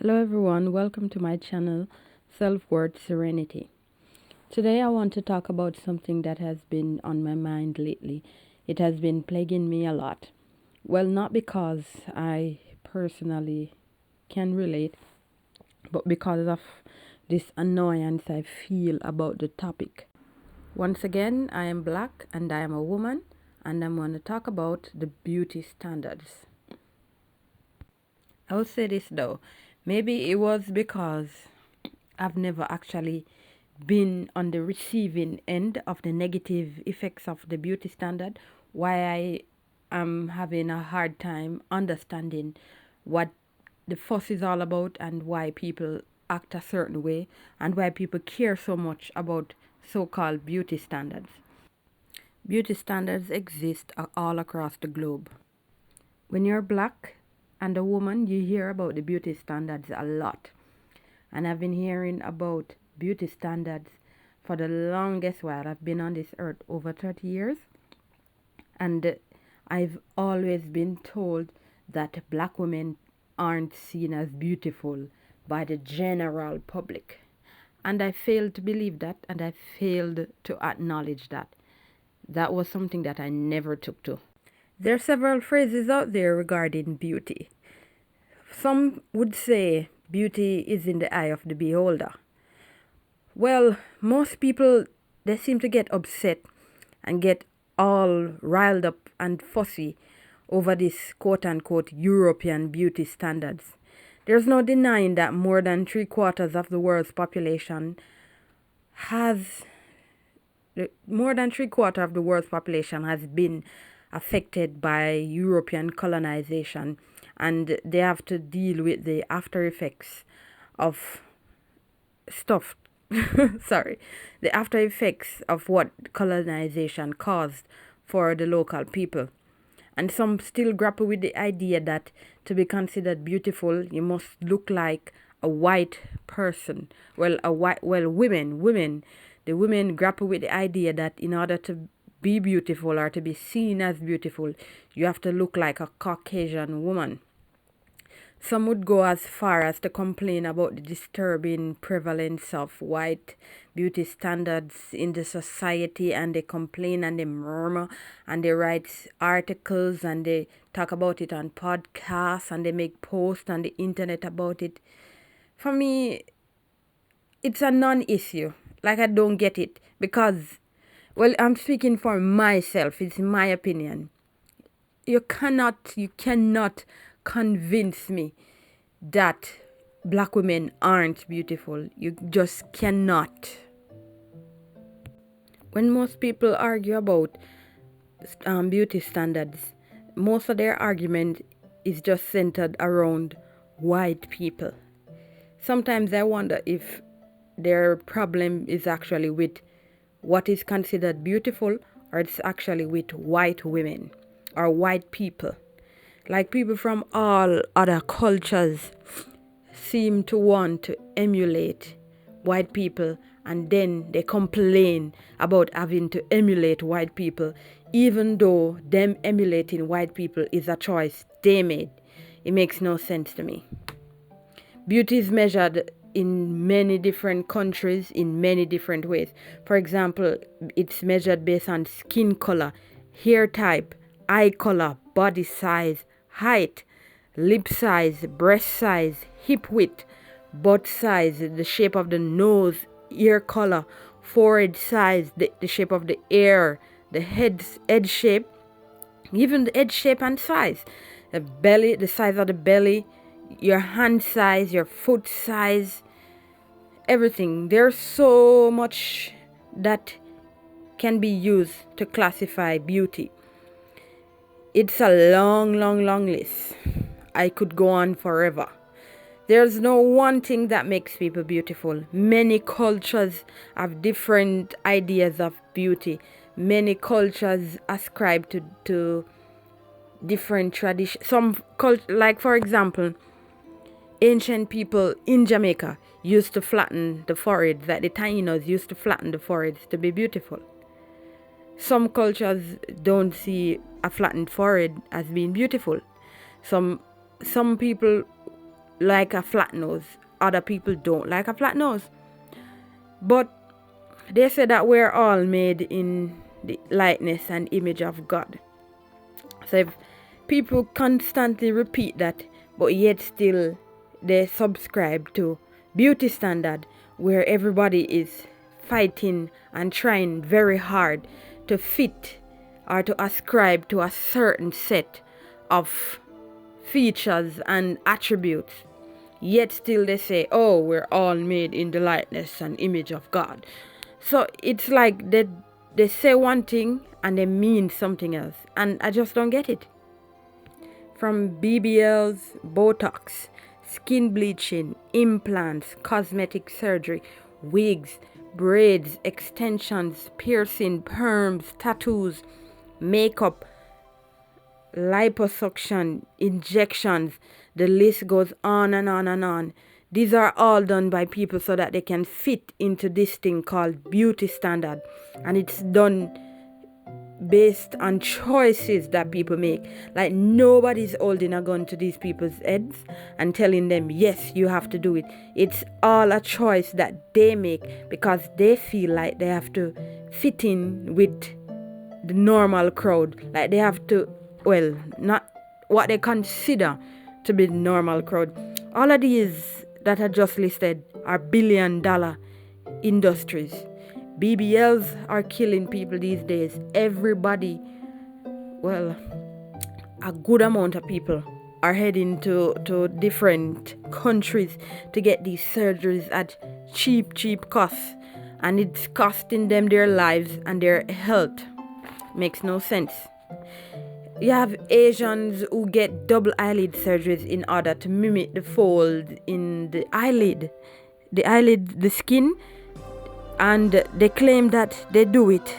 Hello everyone, welcome to my channel Self-Worth Serenity. Today I want to talk about something that has been on my mind lately. It has been plaguing me a lot. Well, not because I personally can relate, but because of this annoyance I feel about the topic. Once again, I am black and I am a woman, and I'm going to talk about the beauty standards. I will say this though, maybe it was because I've never actually been on the receiving end of the negative effects of the beauty standard, why I am having a hard time understanding what the fuss is all about and why people act a certain way and why people care so much about so-called beauty standards. Beauty standards exist all across the globe. When you're black and a woman, you hear about the beauty standards a lot. And I've been hearing about beauty standards for the longest while. I've been on this earth over 30 years. And I've always been told that black women aren't seen as beautiful by the general public. And I failed to believe that, and I failed to acknowledge that. That was something that I never took to. There are several phrases out there regarding beauty. Some would say beauty is in the eye of the beholder. Well, most people, they seem to get upset and get all riled up and fussy over this quote-unquote European beauty standards. There's no denying that more than 3/4 of the world's population has been affected by European colonization, and they have to deal with the after effects of stuff the after effects of what colonization caused for the local people. And some still grapple with the idea that to be considered beautiful you must look like a white person. Women, the women grapple with the idea that in order to be beautiful or to be seen as beautiful, you have to look like a Caucasian woman. Some would go as far as to complain about the disturbing prevalence of white beauty standards in the society, and they complain and they murmur and they write articles and they talk about it on podcasts and they make posts on the internet about it. For me, it's a non-issue. Like, I don't get it because, well, I'm speaking for myself. It's my opinion. You cannot convince me that black women aren't beautiful. You just cannot. When most people argue about beauty standards, most of their argument is just centered around white people. Sometimes I wonder if their problem is actually with what is considered beautiful, or it's actually with white women or white people. Like, people from all other cultures seem to want to emulate white people, and then they complain about having to emulate white people, even though them emulating white people is a choice they made. It makes no sense to me. Beauty is measured in many different countries in many different ways. For example, it's measured based on skin color, hair type, eye color, body size, height, lip size, breast size, hip width, butt size, the shape of the nose, ear color, forehead size, the shape of the ear, the head shape, even the head shape and size, the belly, the size of the belly, your hand size, your foot size, everything. There's so much that can be used to classify beauty. It's a long list. I could go on forever. There's no one thing that makes people beautiful. Many cultures have different ideas of beauty. Many cultures ascribe to different traditions. Like, for example, ancient people in Jamaica used to flatten the foreheads, like the Tainos used to flatten the foreheads to be beautiful. Some cultures don't see a flattened forehead as being beautiful. Some people like a flat nose. Other people don't like a flat nose. But they say that we're all made in the likeness and image of God. So if people constantly repeat that, but yet still they subscribe to beauty standard where everybody is fighting and trying very hard to fit or to ascribe to a certain set of features and attributes, yet still they say, oh, we're all made in the likeness and image of God. So it's like they say one thing and they mean something else, and I just don't get it. From BBLs, Botox, skin bleaching, implants, cosmetic surgery, wigs, braids, extensions, piercing, perms, tattoos, makeup, liposuction, injections, the list goes on and on and on. These are all done by people so that they can fit into this thing called beauty standard. And it's done based on choices that people make. Like nobody's holding a gun to these people's heads and telling them, yes, you have to do it. It's all a choice that they make because they feel like they have to fit in with the normal crowd. Like they have to, well, not what they consider to be the normal crowd. All of these that are just listed are billion-dollar industries. BBLs are killing people these days. Everybody, well, a good amount of people are heading to different countries to get these surgeries at cheap costs. And it's costing them their lives and their health. Makes no sense. You have Asians who get double eyelid surgeries in order to mimic the fold in the eyelid, the skin, and they claim that they do it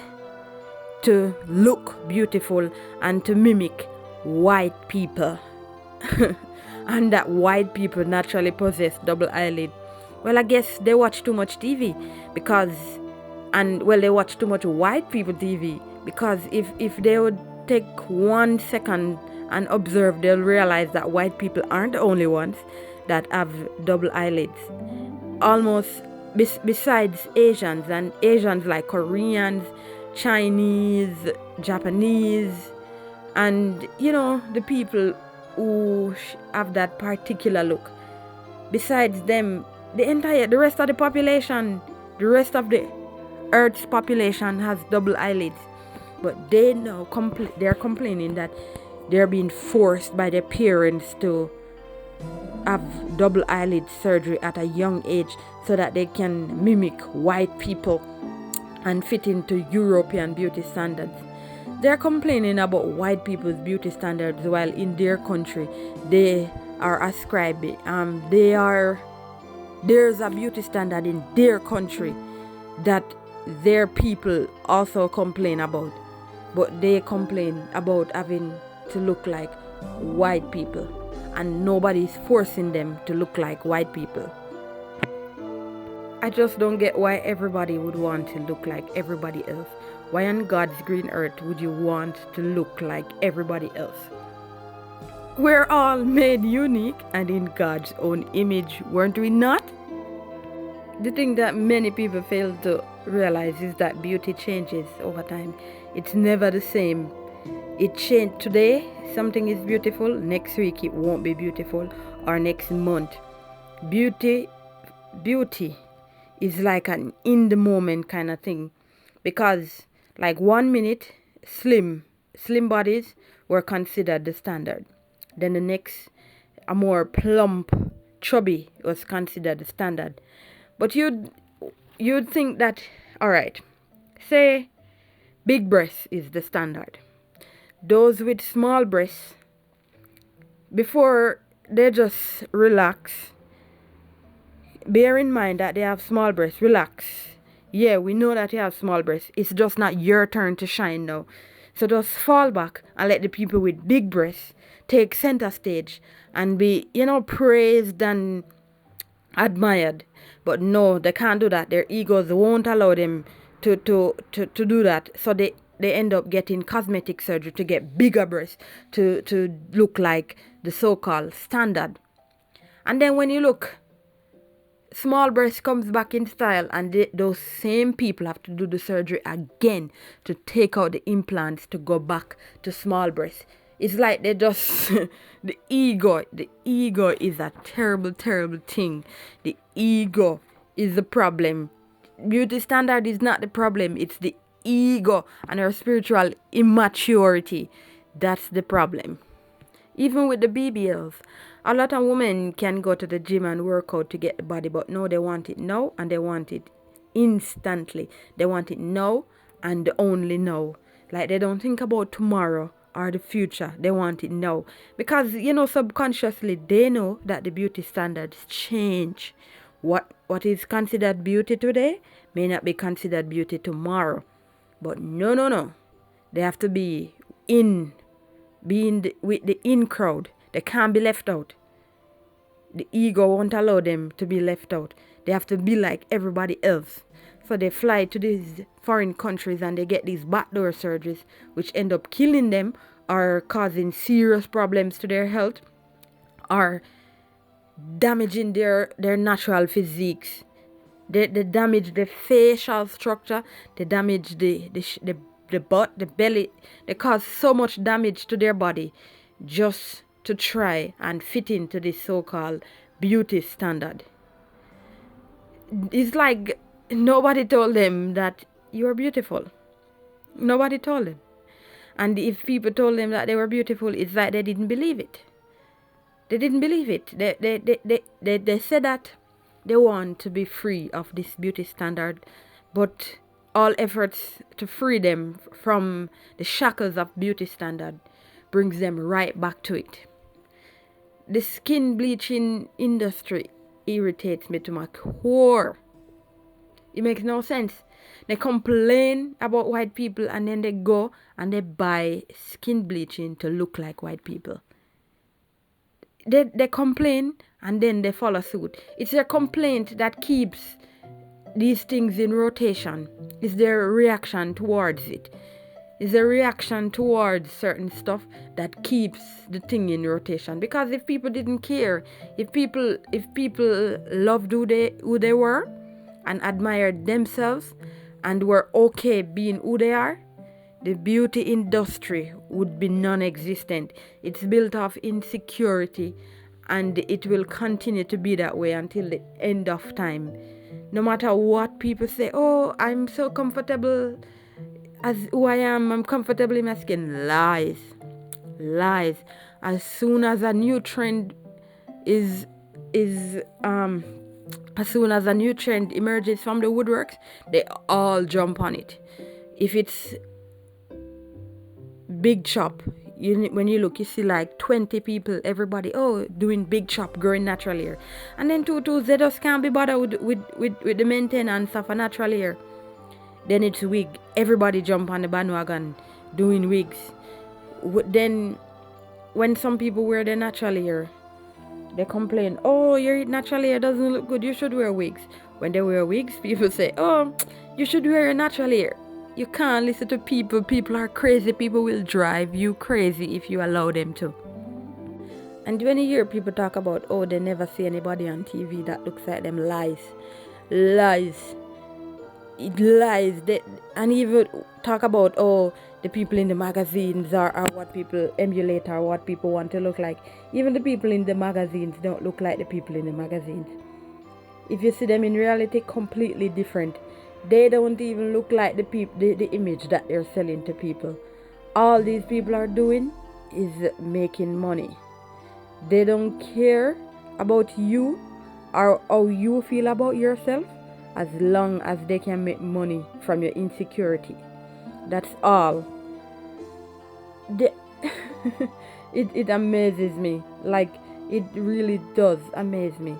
to look beautiful and to mimic white people, and that white people naturally possess double eyelid. Well, I guess they watch too much TV they watch too much white people TV, because if they would take 1 second and observe, they'll realize that white people aren't the only ones that have double eyelids. Almost besides Asians, and Asians like Koreans, Chinese, Japanese, and the people who have that particular look. Besides them, the rest of the population, the rest of the Earth's population has double eyelids. But they now they're complaining that they're being forced by their parents to have double eyelid surgery at a young age so that they can mimic white people and fit into European beauty standards. They're complaining about white people's beauty standards while in their country they are ascribing there's a beauty standard in their country that their people also complain about. But they complain about having to look like white people, and nobody's forcing them to look like white people. I just don't get why everybody would want to look like everybody else. Why on God's green earth would you want to look like everybody else? We're all made unique and in God's own image, weren't we not? The thing that many people fail to realize is that beauty changes over time. It's never the same. It changed today, something is beautiful, next week it won't be beautiful, or next month. Beauty is like an in the moment kind of thing, because like 1 minute slim bodies were considered the standard. Then the next, a more plump, chubby was considered the standard. But you'd think that, all right, say big breasts is the standard. Those with small breasts, before they just relax, bear in mind that they have small breasts. Relax. Yeah, we know that you have small breasts. It's just not your turn to shine now. So just fall back and let the people with big breasts take center stage and be, praised and admired. But no, they can't do that. Their egos won't allow them to do that. So they end up getting cosmetic surgery to get bigger breasts to look like the so-called standard. And then when you look, small breast comes back in style, and those same people have to do the surgery again to take out the implants to go back to small breast. It's like they just the ego is a terrible, terrible thing. The ego is the problem. Beauty standard is not the problem. It's the ego and our spiritual immaturity. That's the problem. Even with the BBLs, a lot of women can go to the gym and work out to get the body, but no, they want it now and they want it instantly. They want it now and only now. Like they don't think about tomorrow or the future. They want it now. Because, subconsciously they know that the beauty standards change. What is considered beauty today may not be considered beauty tomorrow. But no. They have to be with the in crowd. They can't be left out. The ego won't allow them to be left out. They have to be like everybody else. So they fly to these foreign countries and they get these backdoor surgeries, which end up killing them or causing serious problems to their health or damaging their natural physiques. They damage the facial structure. They damage the butt, the belly. They cause so much damage to their body just to try and fit into this so-called beauty standard. It's like nobody told them that you are beautiful. Nobody told them. And if people told them that they were beautiful, it's like they didn't believe it. They didn't believe it. They said that they want to be free of this beauty standard, but all efforts to free them from the shackles of beauty standard brings them right back to it. The skin bleaching industry irritates me to my core. It makes no sense. They complain about white people and then they go and they buy skin bleaching to look like white people. They complain and then they follow suit. It's their complaint that keeps these things in rotation. It's their reaction towards it. It's a reaction towards certain stuff that keeps the thing in rotation. Because if people didn't care, if people loved who they were and admired themselves and were okay being who they are, the beauty industry would be non-existent. It's built off insecurity and it will continue to be that way until the end of time. No matter what people say, oh, I'm so comfortable as who I am, I'm comfortable in my skin. Lies. As soon as a new trend emerges from the woodworks, they all jump on it. If it's big chop, when you look, you see like 20 people, everybody, doing big chop, growing natural hair. And then they just can't be bothered with the maintenance of a natural hair. Then it's wig. Everybody jump on the bandwagon doing wigs. Then when some people wear their natural hair, they complain, oh, your natural hair doesn't look good, you should wear wigs. When they wear wigs, people say, oh, you should wear your natural hair. You can't listen to people. People are crazy. People will drive you crazy if you allow them to. And when you hear people talk about, oh, they never see anybody on TV that looks like them, lies. It lies. And even talk about, oh, the people in the magazines are what people emulate or what people want to look like. Even the people in the magazines don't look like the people in the magazines. If you see them in reality, completely different. They don't even look like the image that they're selling to people. All these people are doing is making money. They don't care about you or how you feel about yourself as long as they can make money from your insecurity. That's all. It amazes me. Like, it really does amaze me.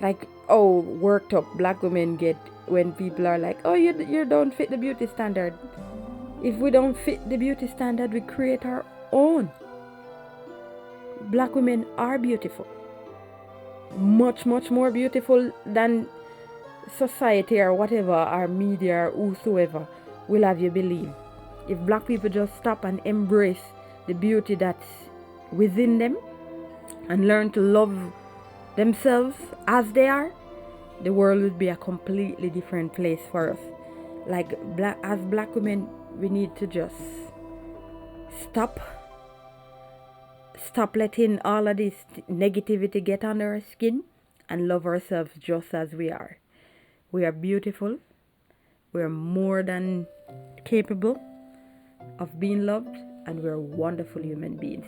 Like, oh, worked up black women get when people are like, oh, you don't fit the beauty standard. If we don't fit the beauty standard, we create our own. Black women are beautiful. Much, much more beautiful than society or whatever, or media or whosoever will have you believe. If black people just stop and embrace the beauty that's within them and learn to love themselves as they are, the world would be a completely different place for us. Like as black women, we need to just stop letting all of this negativity get under our skin and love ourselves just as we are. We are beautiful. We are more than capable of being loved, and we're wonderful human beings.